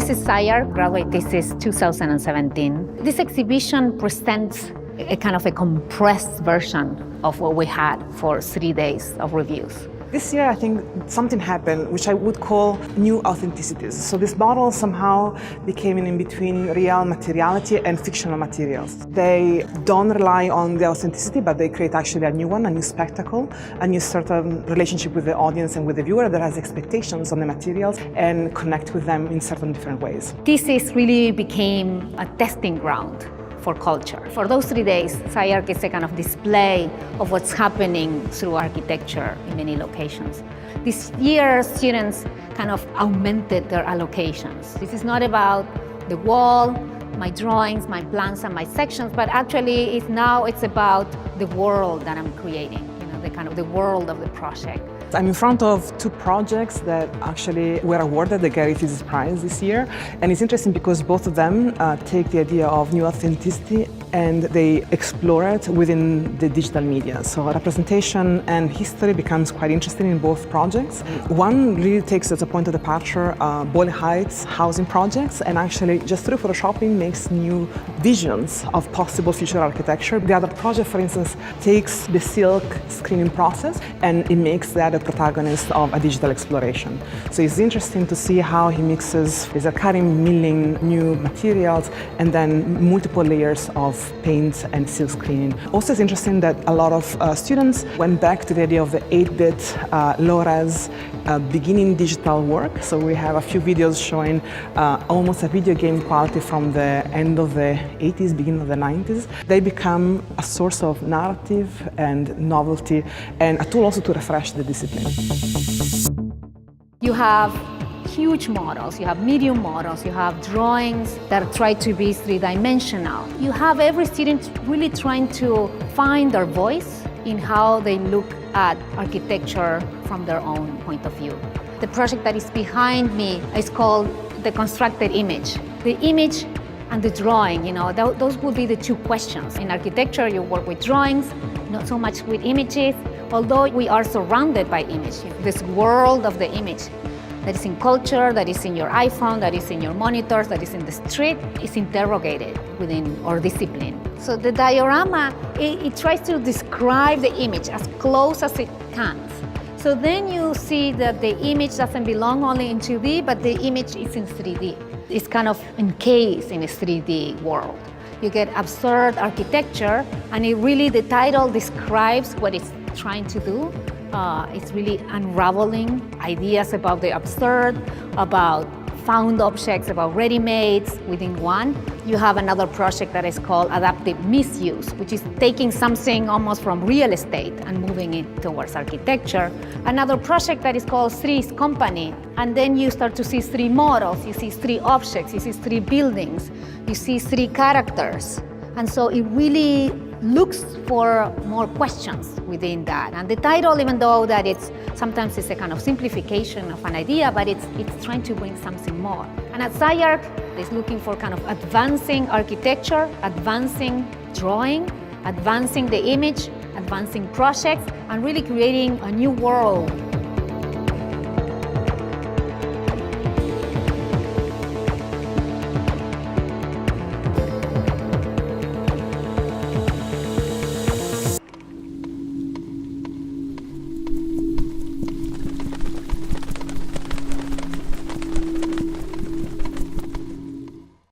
This is SCI-Arc Graduate Thesis 2017. This exhibition presents a kind of a compressed version of what we had for 3 days of reviews. This year, I think something happened which I would call new authenticities. So this model somehow became in between real materiality and fictional materials. They don't rely on the authenticity, but they create actually a new one, a new spectacle, a new certain relationship with the audience and with the viewer that has expectations on the materials and connect with them in certain different ways. Thesis really became a testing ground for culture. For those 3 days, SCI-Arc is a kind of display of what's happening through architecture in many locations. This year, students kind of augmented their allocations. This is not about the wall, my drawings, my plans, and my sections, but actually it's about the world that I'm creating, the kind of the world of the project. I'm in front of 2 projects that actually were awarded the Garrity Prize this year. And it's interesting because both of them take the idea of new authenticity and they explore it within the digital media. So representation and history becomes quite interesting in both projects. One really takes as a point of departure Boyle Heights housing projects and actually just through photoshopping makes new visions of possible future architecture. The other project, for instance, takes the silk screening process and it makes that a protagonist of a digital exploration. So it's interesting to see how he mixes cutting, milling new materials and then multiple layers of paint and silk screening. Also, it's interesting that a lot of students went back to the idea of the 8-bit low-res beginning digital work. So we have a few videos showing almost a video game quality from the end of the 80s, beginning of the 90s. They become a source of narrative and novelty and a tool also to refresh the discipline. You have huge models, you have medium models, you have drawings that try to be 3-dimensional. You have every student really trying to find their voice in how they look at architecture from their own point of view. The project that is behind me is called the constructed image. The image and the drawing, those would be the 2 questions. In architecture, you work with drawings, not so much with images, although we are surrounded by image. This world of the image that is in culture, that is in your iPhone, that is in your monitors, that is in the street, is interrogated within our discipline. So the diorama, it tries to describe the image as close as it can. So then you see that the image doesn't belong only in 2D, but the image is in 3D. It's kind of encased in a 3D world. You get absurd architecture, and the title describes what it's trying to do. It's really unraveling ideas about the absurd, about found objects, about ready-mades within one. You have another project that is called Adaptive Misuse, which is taking something almost from real estate and moving it towards architecture. Another project that is called Three's Company, and then you start to see 3 models, you see 3 objects, you see 3 buildings, you see 3 characters. And so it really looks for more questions within that. And the title, even though that sometimes it's a kind of simplification of an idea, but it's trying to bring something more. And at SCI-Arc, it's looking for kind of advancing architecture, advancing drawing, advancing the image, advancing projects, and really creating a new world